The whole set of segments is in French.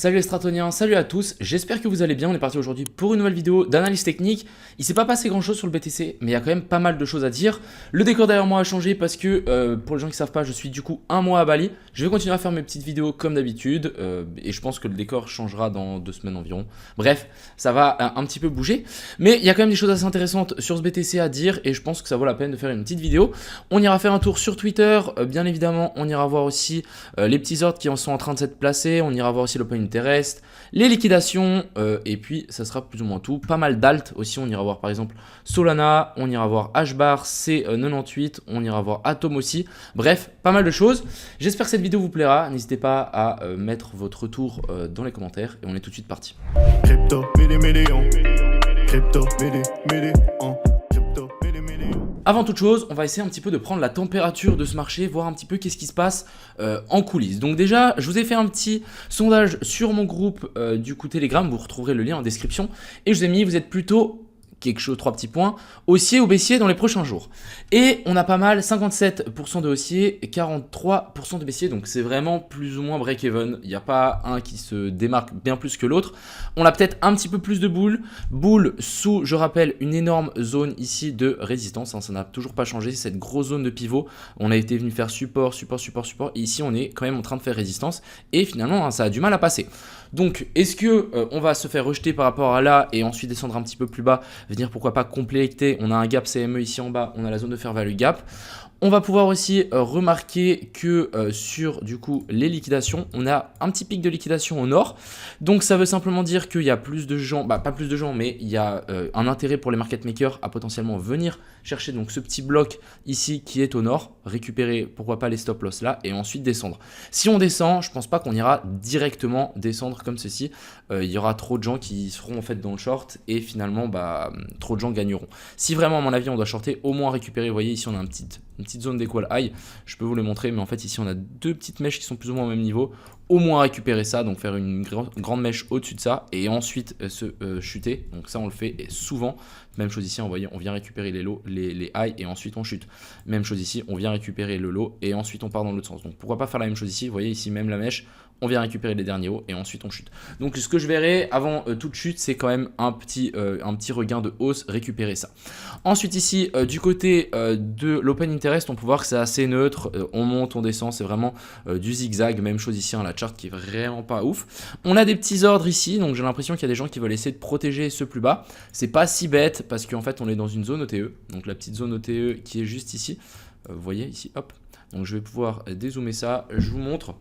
Salut les stratoniens, salut à tous, j'espère que vous allez bien, on est parti aujourd'hui pour une nouvelle vidéo d'analyse technique. Il s'est pas passé grand chose sur le BTC, mais il y a quand même pas mal de choses à dire. Le décor derrière moi a changé parce que, pour les gens qui savent pas, je suis du coup un mois à Bali. Je vais continuer à faire mes petites vidéos comme d'habitude, et je pense que le décor changera dans 2 semaines environ. Bref, ça va un petit peu bouger, mais il y a quand même des choses assez intéressantes sur ce BTC à dire, et je pense que ça vaut la peine de faire une petite vidéo. On ira faire un tour sur Twitter, bien évidemment, on ira voir aussi les petits ordres qui en sont en train de s'être placés, on ira voir aussi l'open interest, les liquidations, et puis ça sera plus ou moins tout. Pas mal d'alt aussi, on ira voir par exemple Solana, on ira voir HBAR, C98, on ira voir Atom aussi. Bref, pas mal de choses. J'espère que cette vidéo vous plaira. N'hésitez pas à mettre votre retour dans les commentaires et on est tout de suite parti. Crypto, Avant toute chose, on va essayer un petit peu de prendre la température de ce marché, voir un petit peu qu'est-ce qui se passe en coulisses. Donc déjà, je vous ai fait un petit sondage sur mon groupe du coup Telegram, vous retrouverez le lien en description. Et je vous ai mis, vous êtes plutôt quelque chose, 3 petits points, haussier ou baissier dans les prochains jours. Et on a pas mal, 57% de haussier et 43% de baissier, donc c'est vraiment plus ou moins break-even. Il n'y a pas un qui se démarque bien plus que l'autre. On a peut-être un petit peu plus de boules sous, je rappelle, une énorme zone ici de résistance, hein, ça n'a toujours pas changé, cette grosse zone de pivot. On a été venu faire support, et ici on est quand même en train de faire résistance, et finalement hein, ça a du mal à passer. Donc est-ce que on va se faire rejeter par rapport à là et ensuite descendre un petit peu plus bas, venir pourquoi pas compléter? On a un gap CME ici en bas, on a la zone de fair value gap. On va pouvoir aussi remarquer que sur du coup les liquidations, on a un petit pic de liquidation au nord. Donc ça veut simplement dire qu'il y a plus de gens, pas plus de gens, mais il y a un intérêt pour les market makers à potentiellement venir chercher donc ce petit bloc ici qui est au nord, récupérer pourquoi pas les stop loss là et ensuite descendre. Si on descend, je pense pas qu'on ira directement descendre comme ceci. Il y aura trop de gens qui seront en fait dans le short et finalement trop de gens gagneront. Si vraiment à mon avis on doit shorter, au moins récupérer, vous voyez ici on a une petite zone d'équal high, je peux vous les montrer, mais en fait ici on a 2 petites mèches qui sont plus ou moins au même niveau, au moins récupérer ça, donc faire une grande mèche au-dessus de ça et ensuite chuter. Donc ça on le fait souvent. Même chose ici, on vient récupérer les lows, les highs et ensuite on chute. Même chose ici, on vient récupérer le low et ensuite on part dans l'autre sens. Donc pourquoi pas faire la même chose ici? Vous voyez ici même la mèche, on vient récupérer les derniers hauts et ensuite on chute. Donc ce que je verrai avant toute chute, c'est quand même un petit regain de hausse, récupérer ça. Ensuite ici, du côté de l'open interest, on peut voir que c'est assez neutre. On monte, on descend, c'est vraiment du zigzag. Même chose ici, hein, la chart qui est vraiment pas ouf. On a des petits ordres ici, donc j'ai l'impression qu'il y a des gens qui veulent essayer de protéger ce plus bas. C'est pas si bête parce qu'en fait on est dans une zone OTE, donc la petite zone OTE qui est juste ici. Vous voyez ici, hop. Donc je vais pouvoir dézoomer ça, je vous montre.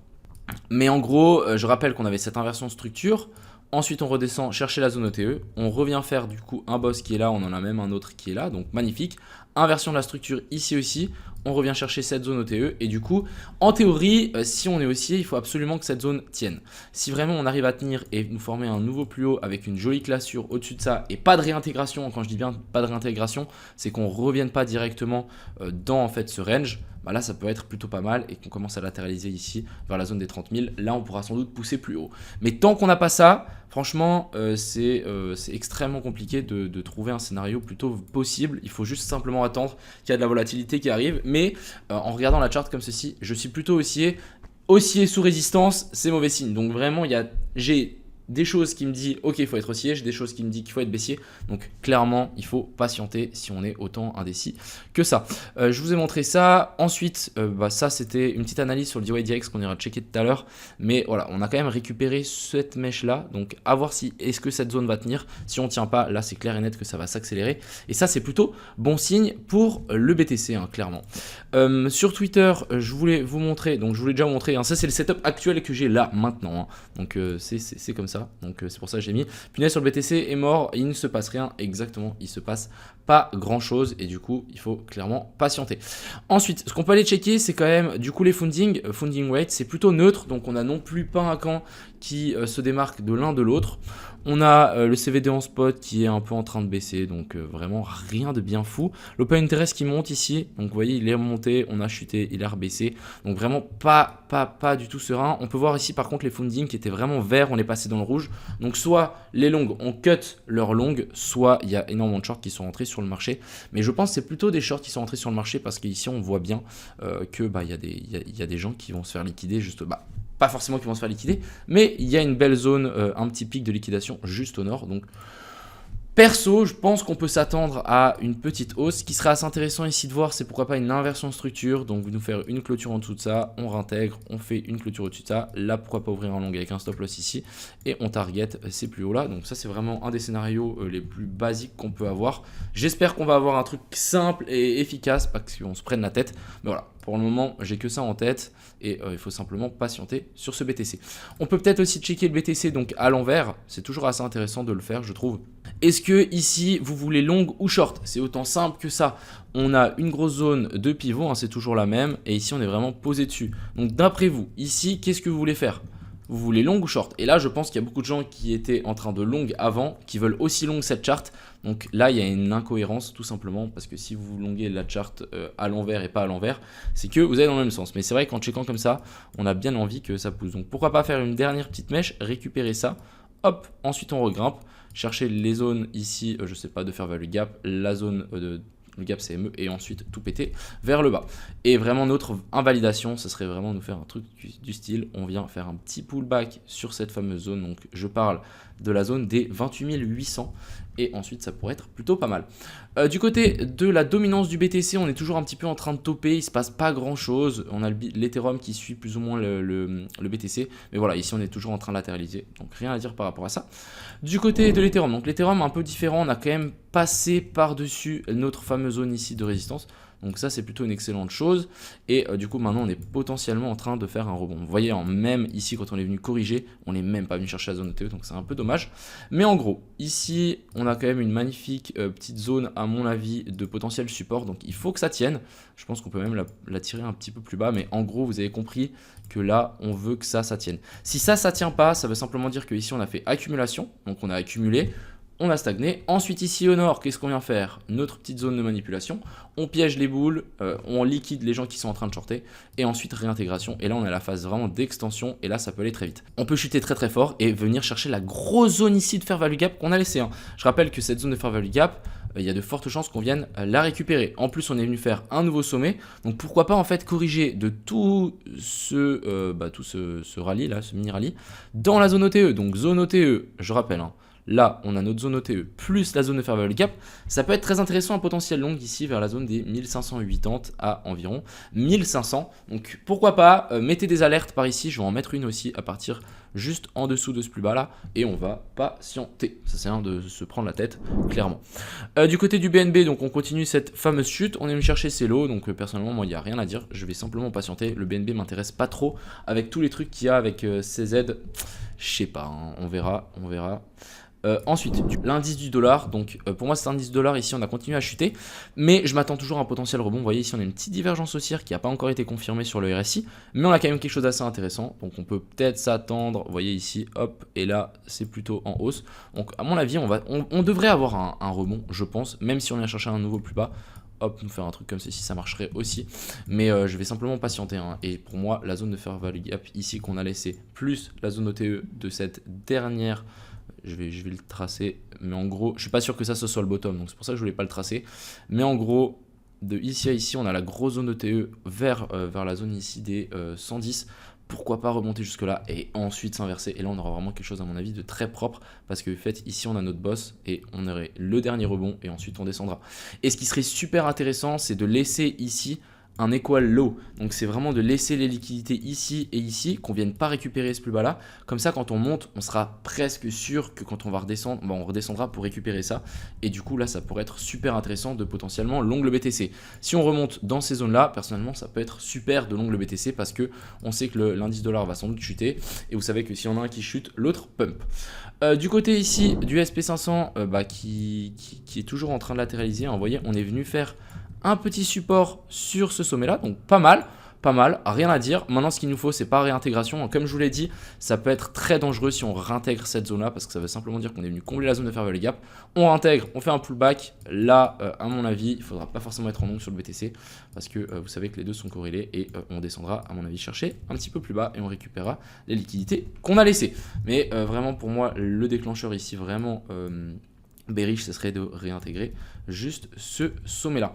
Mais en gros, je rappelle qu'on avait cette inversion de structure. Ensuite, on redescend chercher la zone OTE. On revient faire du coup un boss qui est là. On en a même un autre qui est là. Donc magnifique. Inversion de la structure ici aussi. On revient chercher cette zone OTE. Et du coup, en théorie, si on est haussier, il faut absolument que cette zone tienne. Si vraiment on arrive à tenir et nous former un nouveau plus haut avec une jolie classure au-dessus de ça et pas de réintégration, quand je dis bien pas de réintégration, c'est qu'on ne revienne pas directement dans en fait ce range. Là ça peut être plutôt pas mal et qu'on commence à latéraliser ici vers la zone des 30 000, là on pourra sans doute pousser plus haut. Mais tant qu'on n'a pas ça, franchement c'est extrêmement compliqué de trouver un scénario plutôt possible. Il faut juste simplement attendre qu'il y a de la volatilité qui arrive, mais en regardant la charte comme ceci, je suis plutôt haussier sous résistance, c'est mauvais signe. Donc vraiment j'ai des choses qui me disent ok il faut être haussier, j'ai des choses qui me disent qu'il faut être baissier, donc clairement il faut patienter si on est autant indécis que ça. Je vous ai montré ça, ensuite ça c'était une petite analyse sur le DYDX qu'on ira checker tout à l'heure, mais voilà on a quand même récupéré cette mèche là, donc à voir si est-ce que cette zone va tenir. Si on tient pas, là c'est clair et net que ça va s'accélérer et ça c'est plutôt bon signe pour le BTC hein, clairement. Sur Twitter je voulais vous montrer, donc je vous l'ai déjà montré hein, ça c'est le setup actuel que j'ai là maintenant hein. Donc c'est comme ça. Donc c'est pour ça que j'ai mis punaise sur le BTC est mort, il ne se passe rien. Exactement, il se passe pas grand chose et du coup il faut clairement patienter. Ensuite ce qu'on peut aller checker c'est quand même du coup les funding rate, c'est plutôt neutre, donc on a non plus pas un camp qui se démarque de l'un de l'autre. On a le CVD en spot qui est un peu en train de baisser, donc vraiment rien de bien fou. L'open interest qui monte ici, donc vous voyez il est remonté, on a chuté, il a rebaissé, donc vraiment pas du tout serein. On peut voir ici par contre les funding qui étaient vraiment verts, on est passé dans le rouge. Donc soit les longues ont cut leur longue, soit il y a énormément de shorts qui sont entrés sur le marché. Mais je pense que c'est plutôt des shorts qui sont entrés sur le marché parce qu'ici on voit bien que il y a des gens qui vont se faire liquider juste pas forcément qu'ils vont se faire liquider, mais il y a une belle zone, un petit pic de liquidation juste au nord. Donc perso, je pense qu'on peut s'attendre à une petite hausse. Ce qui serait assez intéressant ici de voir, c'est pourquoi pas une inversion de structure. Donc, vous nous faire une clôture en dessous de ça, on réintègre, on fait une clôture au-dessus de ça. Là, pourquoi pas ouvrir un long avec un stop loss ici et on target ces plus hauts là. Donc, ça, c'est vraiment un des scénarios les plus basiques qu'on peut avoir. J'espère qu'on va avoir un truc simple et efficace, pas qu'on se prenne la tête. Mais voilà, pour le moment, j'ai que ça en tête et il faut simplement patienter sur ce BTC. On peut peut-être aussi checker le BTC donc à l'envers. C'est toujours assez intéressant de le faire, je trouve. Est-ce que ici vous voulez long ou short? C'est autant simple que ça. On a une grosse zone de pivot, hein, c'est toujours la même, et ici on est vraiment posé dessus. Donc d'après vous, ici, qu'est-ce que vous voulez faire? Vous voulez long ou short? Et là, je pense qu'il y a beaucoup de gens qui étaient en train de long avant, qui veulent aussi long cette charte. Donc là, il y a une incohérence tout simplement, parce que si vous longuez la charte à l'envers et pas à l'envers, c'est que vous allez dans le même sens. Mais c'est vrai qu'en checkant comme ça, on a bien envie que ça pousse. Donc pourquoi pas faire une dernière petite mèche, récupérer ça, hop, ensuite on regrimpe. Chercher les zones ici, je sais pas, de fair value gap, la zone de le gap CME et ensuite tout péter vers le bas. Et vraiment notre invalidation, ce serait vraiment nous faire un truc du style, on vient faire un petit pullback sur cette fameuse zone, donc je parle de la zone des 28 800 et ensuite ça pourrait être plutôt pas mal. Du côté de la dominance du BTC, on est toujours un petit peu en train de toper, il se passe pas grand chose, on a l'Ethereum qui suit plus ou moins le BTC, mais voilà, ici on est toujours en train de latéraliser, donc rien à dire par rapport à ça. Du côté de l'Ethereum, donc l'Ethereum un peu différent, on a quand même passé par-dessus notre fameuse zone ici de résistance. Donc ça c'est plutôt une excellente chose et du coup maintenant on est potentiellement en train de faire un rebond. Vous voyez même ici quand on est venu corriger, on n'est même pas venu chercher la zone ETE, donc c'est un peu dommage. Mais en gros ici on a quand même une magnifique petite zone à mon avis de potentiel support, donc il faut que ça tienne. Je pense qu'on peut même la tirer un petit peu plus bas, mais en gros vous avez compris que là on veut que ça tienne. Si ça tient pas, ça veut simplement dire que ici on a fait accumulation, donc on a accumulé. On a stagné. Ensuite, ici au nord, qu'est-ce qu'on vient faire? Notre petite zone de manipulation. On piège les boules, on liquide les gens qui sont en train de shorter. Et ensuite, réintégration. Et là, on est à la phase vraiment d'extension. Et là, ça peut aller très vite. On peut chuter très très fort et venir chercher la grosse zone ici de fair value gap qu'on a laissé. Je rappelle que cette zone de fair value gap, il y a de fortes chances qu'on vienne la récupérer. En plus, on est venu faire un nouveau sommet. Donc, pourquoi pas en fait corriger de tout ce rallye, là, ce mini rallye, dans la zone OTE. Donc, zone OTE, je rappelle, là, on a notre zone OTE plus la zone de fair value gap. Ça peut être très intéressant, un potentiel long ici vers la zone des 1580 à environ 1500. Donc pourquoi pas, mettez des alertes par ici. Je vais en mettre une aussi à partir juste en dessous de ce plus bas là. Et on va patienter. Ça sert à rien de se prendre la tête, clairement. Du côté du BNB, donc on continue cette fameuse chute. On est venu chercher ces lots. Donc personnellement, moi, il n'y a rien à dire. Je vais simplement patienter. Le BNB m'intéresse pas trop avec tous les trucs qu'il y a avec CZ. Je sais pas, on verra. Ensuite, l'indice du dollar, donc pour moi cet indice du dollar ici on a continué à chuter, mais je m'attends toujours à un potentiel rebond. Vous voyez ici on a une petite divergence haussière qui n'a pas encore été confirmée sur le RSI, mais on a quand même quelque chose d'assez intéressant, donc on peut peut-être s'attendre, vous voyez ici, hop, et là c'est plutôt en hausse. Donc à mon avis on devrait avoir un rebond, je pense, même si on vient chercher un nouveau plus bas. Hop, nous faire un truc comme ceci, ça marcherait aussi. Mais je vais simplement patienter. Et pour moi, la zone de fair value gap ici qu'on a laissé, plus la zone OTE de cette dernière, je vais le tracer. Mais en gros, je suis pas sûr que ça ce soit le bottom. Donc c'est pour ça que je voulais pas le tracer. Mais en gros, de ici à ici, on a la grosse zone OTE vers la zone ici des 110. Pourquoi pas remonter jusque là et ensuite s'inverser. Et là on aura vraiment quelque chose à mon avis de très propre, parce que en fait ici on a notre boss et on aurait le dernier rebond et ensuite on descendra. Et ce qui serait super intéressant, c'est de laisser ici un equal low. Donc c'est vraiment de laisser les liquidités ici et ici, qu'on vienne pas récupérer ce plus bas là. Comme ça quand on monte, on sera presque sûr que quand on va redescendre, on redescendra pour récupérer ça. Et du coup là ça pourrait être super intéressant de potentiellement long le BTC. Si on remonte dans ces zones là, personnellement ça peut être super de long le BTC, parce que on sait que l'indice dollar va sans doute chuter. Et vous savez que s'il y en a un qui chute, l'autre pump. Du côté ici du SP500 qui est toujours en train de latéraliser, vous voyez on est venu faire un petit support sur ce sommet là, donc pas mal, rien à dire. Maintenant ce qu'il nous faut c'est pas réintégration, comme je vous l'ai dit ça peut être très dangereux si on réintègre cette zone là, parce que ça veut simplement dire qu'on est venu combler la zone de fair value gap. On réintègre, on fait un pullback, là à mon avis il faudra pas forcément être en long sur le BTC, parce que vous savez que les deux sont corrélés, et on descendra à mon avis chercher un petit peu plus bas et on récupérera les liquidités qu'on a laissées. Mais vraiment pour moi le déclencheur ici vraiment bearish, ce serait de réintégrer juste ce sommet-là.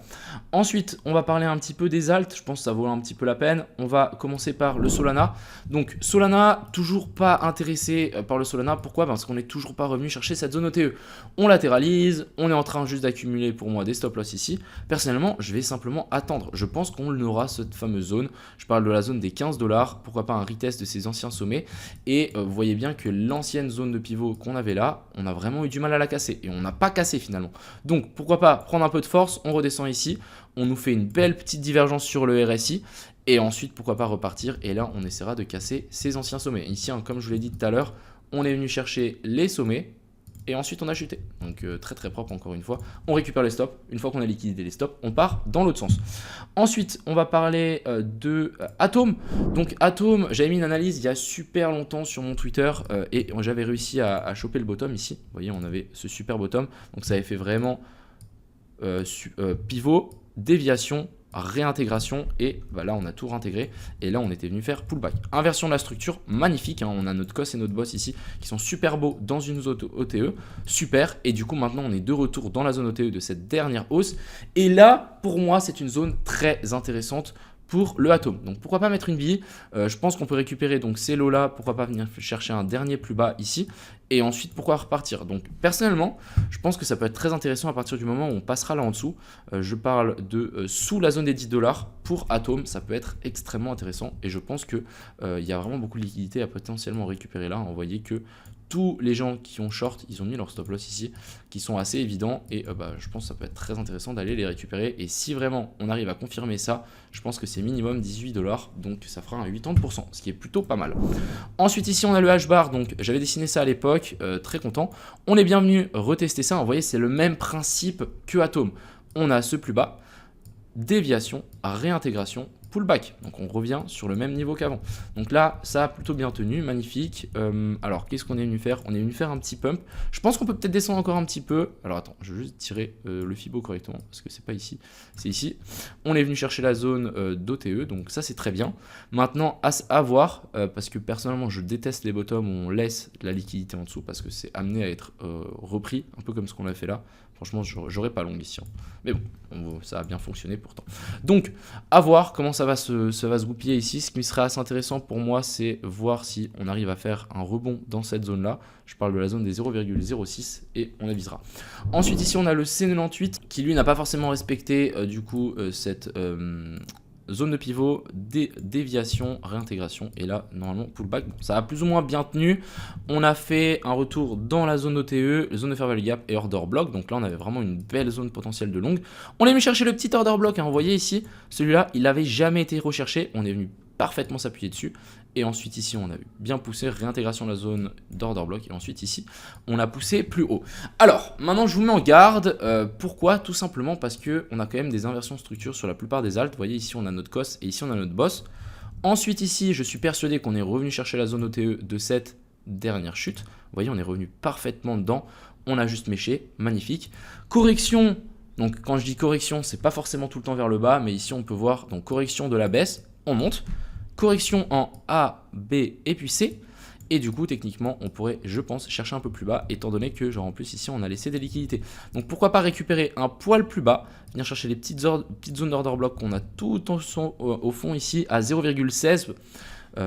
Ensuite, on va parler un petit peu des alts. Je pense que ça vaut un petit peu la peine. On va commencer par le Solana. Donc, Solana, toujours pas intéressé par le Solana. Pourquoi? Parce qu'on n'est toujours pas revenu chercher cette zone OTE. On latéralise. On est en train juste d'accumuler pour moi des stop-loss ici. Personnellement, je vais simplement attendre. Je pense qu'on aura cette fameuse zone. Je parle de la zone des 15 $. Pourquoi pas un retest de ces anciens sommets. Et vous voyez bien que l'ancienne zone de pivot qu'on avait là, on a vraiment eu du mal à la casser. Et on n'a pas cassé finalement. Donc, pourquoi pas prendre un peu de force, on redescend ici, on nous fait une belle petite divergence sur le RSI et ensuite pourquoi pas repartir et là on essaiera de casser ces anciens sommets. Ici comme je vous l'ai dit tout à l'heure, on est venu chercher les sommets et ensuite on a chuté. Donc très très propre encore une fois. On récupère les stops, une fois qu'on a liquidé les stops, on part dans l'autre sens. Ensuite on va parler de Atom. Donc Atom, j'avais mis une analyse il y a super longtemps sur mon Twitter et j'avais réussi à choper le bottom ici. Vous voyez on avait ce super bottom, donc ça avait fait vraiment pivot, déviation, réintégration et bah là on a tout réintégré et là on était venu faire pullback. Inversion de la structure, magnifique, hein, on a notre cos et notre boss ici qui sont super beaux dans une zone OTE, super, et du coup maintenant on est de retour dans la zone OTE de cette dernière hausse et là pour moi c'est une zone très intéressante pour le Atom. Donc pourquoi pas mettre une bille, je pense qu'on peut récupérer donc ces lots là, pourquoi pas venir chercher un dernier plus bas ici et ensuite pourquoi repartir. Donc personnellement je pense que ça peut être très intéressant à partir du moment où on passera là en dessous. Je parle de sous la zone des 10 $ pour Atom, ça peut être extrêmement intéressant et je pense que il y a vraiment beaucoup de liquidité à potentiellement récupérer là. On voyait que tous les gens qui ont short, ils ont mis leur stop loss ici, qui sont assez évidents et je pense que ça peut être très intéressant d'aller les récupérer. Et si vraiment on arrive à confirmer ça, je pense que c'est minimum 18 $, donc ça fera un 80%, ce qui est plutôt pas mal. Ensuite ici on a le H-bar, donc j'avais dessiné ça à l'époque, très content. On est bienvenu retester ça, vous voyez c'est le même principe que Atom. On a ce plus bas, déviation, réintégration, pullback. Donc on revient sur le même niveau qu'avant. Donc là, ça a plutôt bien tenu, magnifique. Alors qu'est-ce qu'on est venu faire? On est venu faire un petit pump. Je pense qu'on peut peut-être descendre encore un petit peu. Alors attends, je vais juste tirer le Fibo correctement parce que c'est pas ici, c'est ici. On est venu chercher la zone d'OTE, donc ça c'est très bien. Maintenant, à voir, parce que personnellement je déteste les bottoms où on laisse de la liquidité en dessous parce que c'est amené à être repris, un peu comme ce qu'on a fait là. Franchement, j'aurais pas long ici. Mais bon, ça a bien fonctionné pourtant. Donc, à voir comment ça va se goupiller ici. Ce qui serait assez intéressant pour moi, c'est voir si on arrive à faire un rebond dans cette zone-là. Je parle de la zone des 0,06 et on avisera. Ensuite, ici, on a le C98 qui, lui, n'a pas forcément respecté cette zone de pivot, déviation, réintégration et là normalement pullback. Bon, ça a plus ou moins bien tenu. On a fait un retour dans la zone OTE, zone de fair value gap et order block. Donc là on avait vraiment une belle zone potentielle de longue. On est venu chercher le petit order block, hein. Vous voyez ici, celui-là il n'avait jamais été recherché. On est venu parfaitement s'appuyer dessus. Et ensuite ici on a vu bien poussé, réintégration de la zone d'order block. Et ensuite ici on a poussé plus haut. Alors maintenant je vous mets en garde. Pourquoi? Tout simplement parce que on a quand même des inversions de structure sur la plupart des alts. Vous voyez ici on a notre cos et ici on a notre boss. Ensuite ici je suis persuadé qu'on est revenu chercher la zone OTE de cette dernière chute. Vous voyez on est revenu parfaitement dedans. On a juste méché, magnifique. Correction, donc quand je dis correction c'est pas forcément tout le temps vers le bas. Mais ici on peut voir donc correction de la baisse, on monte. Correction en A, B et puis C. Et du coup, techniquement, on pourrait, je pense, chercher un peu plus bas, étant donné que, genre, en plus, ici, on a laissé des liquidités. Donc, pourquoi pas récupérer un poil plus bas, venir chercher les petites zones d'order block qu'on a tout au fond ici, à 0,16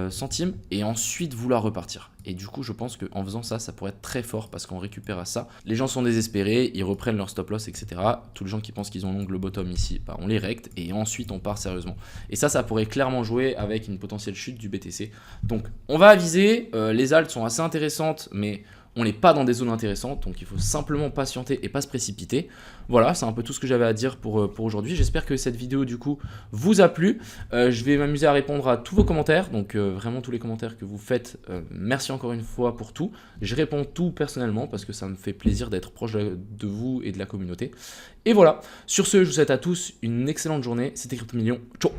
centimes, et ensuite vouloir repartir. Et du coup, je pense qu'en faisant ça, ça pourrait être très fort, parce qu'on récupère à ça. Les gens sont désespérés, ils reprennent leur stop loss, etc. Tous les gens qui pensent qu'ils ont long le bottom ici, bah, on les recte, et ensuite on part sérieusement. Et ça pourrait clairement jouer avec une potentielle chute du BTC. Donc, on va aviser, les alts sont assez intéressantes, mais on n'est pas dans des zones intéressantes, donc il faut simplement patienter et pas se précipiter. Voilà, c'est un peu tout ce que j'avais à dire pour aujourd'hui. J'espère que cette vidéo du coup vous a plu. Je vais m'amuser à répondre à tous vos commentaires, donc vraiment tous les commentaires que vous faites. Merci encore une fois pour tout. Je réponds tout personnellement parce que ça me fait plaisir d'être proche de vous et de la communauté. Et voilà, sur ce, je vous souhaite à tous une excellente journée. C'était Crypto Millions. Ciao.